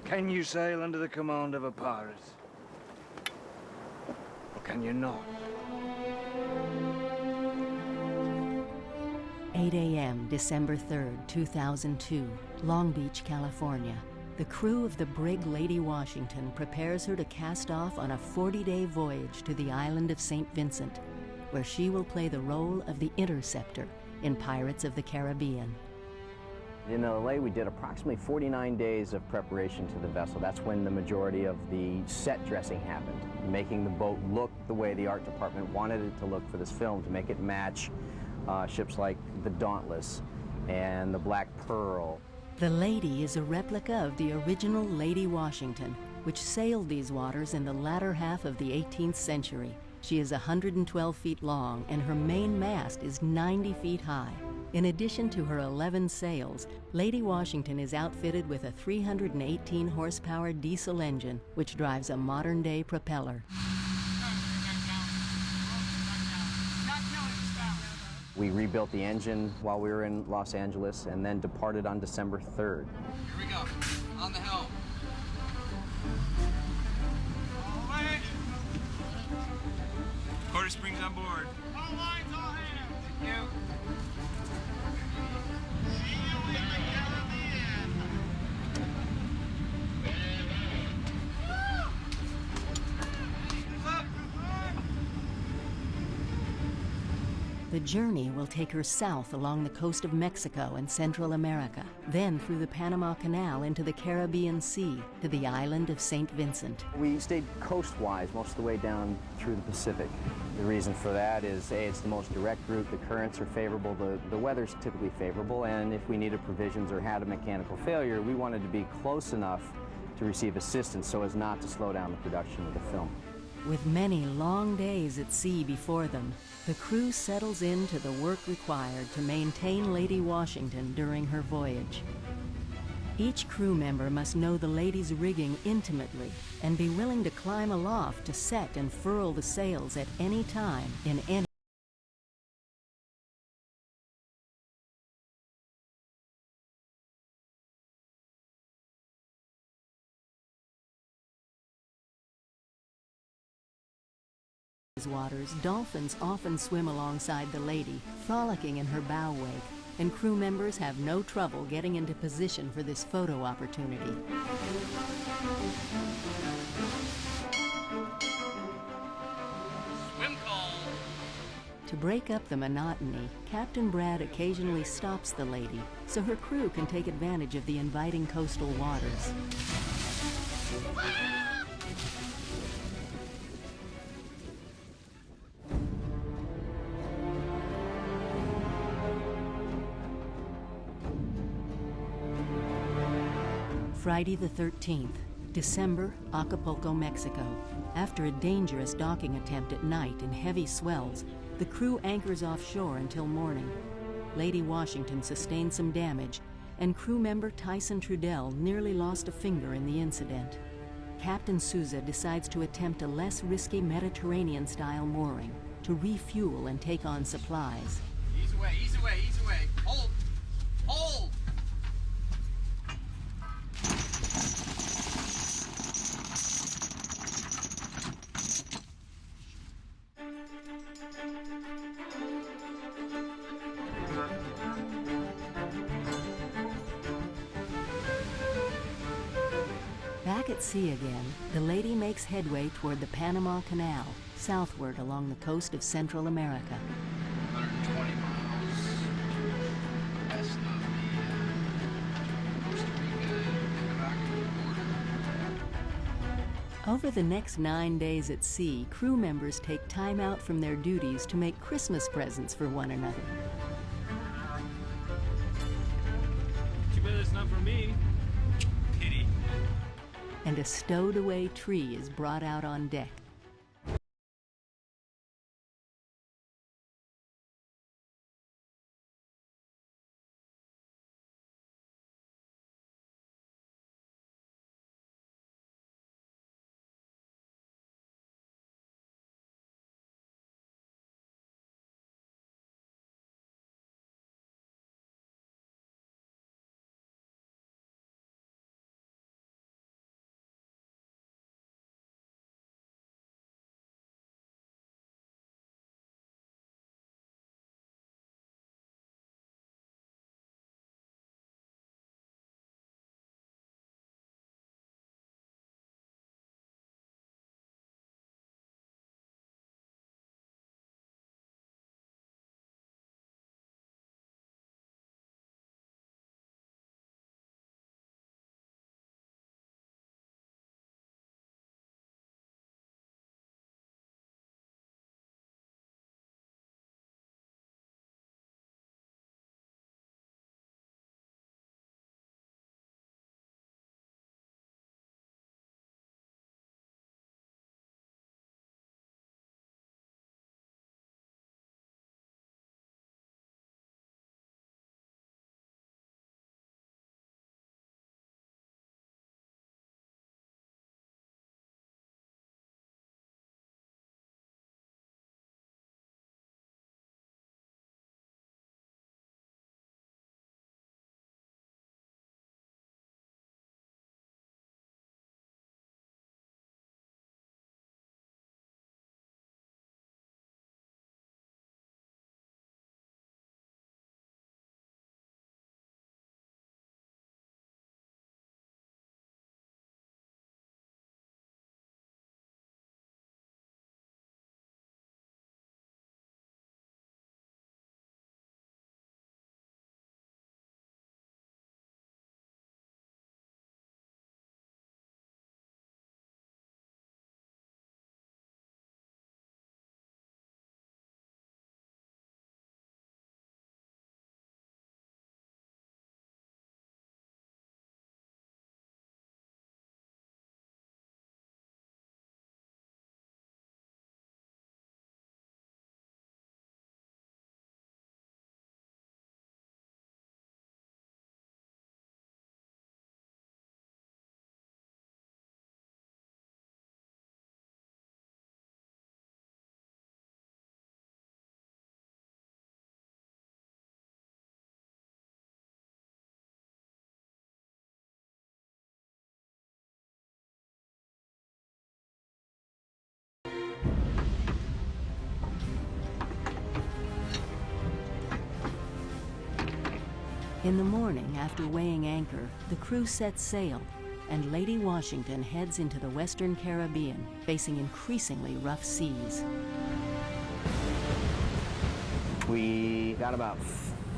Can you sail under the command of a pirate? Or can you not? 8 a.m., December 3rd, 2002, Long Beach, California. The crew of the brig Lady Washington prepares her to cast off on a 40-day voyage to the island of St. Vincent, where she will play the role of the interceptor in Pirates of the Caribbean. In LA, we did approximately 49 days of preparation to the vessel. That's when the majority of the set dressing happened, making the boat look the way the art department wanted it to look for this film, to make it match ships like the Dauntless and the Black Pearl. The Lady is a replica of the original Lady Washington, which sailed these waters in the latter half of the 18th century. She is 112 feet long, and her main mast is 90 feet high. In addition to her 11 sails, Lady Washington is outfitted with a 318 horsepower diesel engine, which drives a modern-day propeller. We rebuilt the engine while we were in Los Angeles and then departed on December 3rd. Here we go, on the helm. Quarter springs on board. All lines, all hands. Thank you. See you in the Caribbean. The journey will take her south along the coast of Mexico and Central America, then through the Panama Canal into the Caribbean Sea to the island of St. Vincent. We stayed coastwise most of the way down through the Pacific. The reason for that is, A, it's the most direct route, the currents are favorable, the weather's typically favorable, and if we needed provisions or had a mechanical failure, we wanted to be close enough to receive assistance so as not to slow down the production of the film. With many long days at sea before them, the crew settles into the work required to maintain Lady Washington during her voyage. Each crew member must know the Lady's rigging intimately and be willing to climb aloft to set and furl the sails at any time in any waters. Dolphins often swim alongside the Lady, frolicking in her bow wake, and crew members have no trouble getting into position for this photo opportunity. Swim call. To break up the monotony, Captain Brad occasionally stops the Lady so her crew can take advantage of the inviting coastal waters. Friday the 13th, December, Acapulco, Mexico. After a dangerous docking attempt at night in heavy swells, the crew anchors offshore until morning. Lady Washington sustained some damage, and crew member Tyson Trudell nearly lost a finger in the incident. Captain Souza decides to attempt a less risky Mediterranean-style mooring to refuel and take on supplies. Ease away, ease away, ease away. Hold, hold. Back at sea again, the Lady makes headway toward the Panama Canal, southward along the coast of Central America. 120 miles west of the Costa Rica and Nicaragua border. Over the next 9 days at sea, crew members take time out from their duties to make Christmas presents for one another. Too bad it's not for me. Pity. And a stowed-away tree is brought out on deck. In the morning, after weighing anchor, the crew sets sail, and Lady Washington heads into the Western Caribbean, facing increasingly rough seas. We got about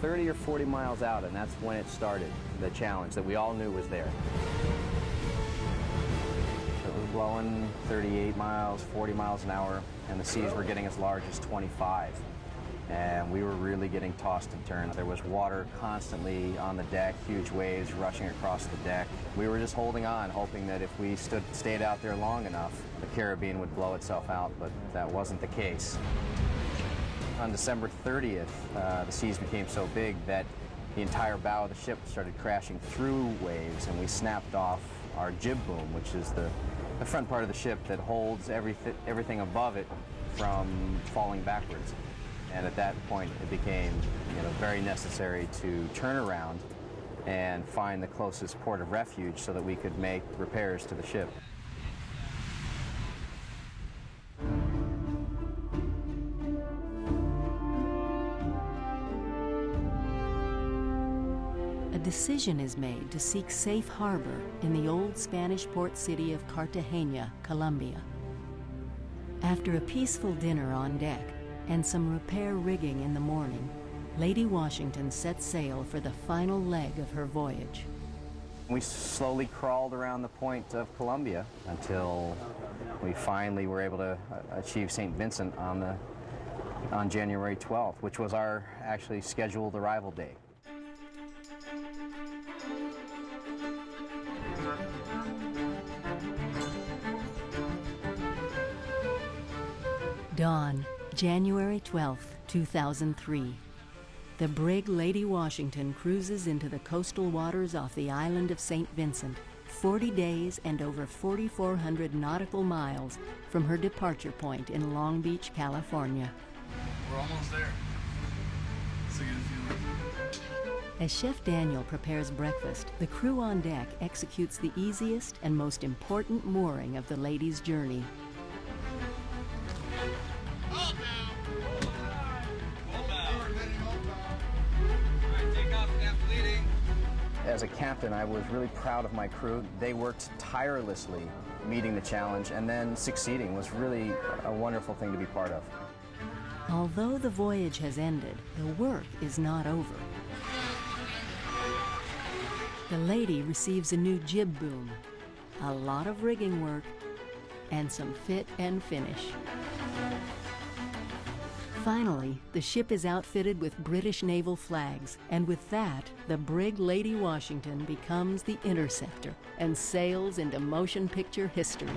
30 or 40 miles out, and that's when it started, the challenge that we all knew was there. It was blowing 38 miles, 40 miles an hour, and the seas were getting as large as 25. And we were really getting tossed and turned. There was water constantly on the deck, huge waves rushing across the deck. We were just holding on, hoping that if we stayed out there long enough, the Caribbean would blow itself out, but that wasn't the case. On December 30th, the seas became so big that the entire bow of the ship started crashing through waves, and we snapped off our jib boom, which is the front part of the ship that holds everything above it from falling backwards. And at that point, it became very necessary to turn around and find the closest port of refuge so that we could make repairs to the ship. A decision is made to seek safe harbor in the old Spanish port city of Cartagena, Colombia. After a peaceful dinner on deck and some repair rigging in the morning, Lady Washington set sail for the final leg of her voyage. We slowly crawled around the point of Colombia until we finally were able to achieve St. Vincent on January 12th, which was our actually scheduled arrival day. Dawn, January 12th, 2003. The brig Lady Washington cruises into the coastal waters off the island of St. Vincent, 40 days and over 4,400 nautical miles from her departure point in Long Beach, California. We're almost there. It's a good feeling. As Chef Daniel prepares breakfast, the crew on deck executes the easiest and most important mooring of the lady's journey. As a captain, I was really proud of my crew. They worked tirelessly meeting the challenge, and then succeeding was really a wonderful thing to be part of. Although the voyage has ended, the work is not over. The lady receives a new jib boom, a lot of rigging work, and some fit and finish. Finally, the ship is outfitted with British naval flags, and with that, the brig Lady Washington becomes the interceptor and sails into motion picture history.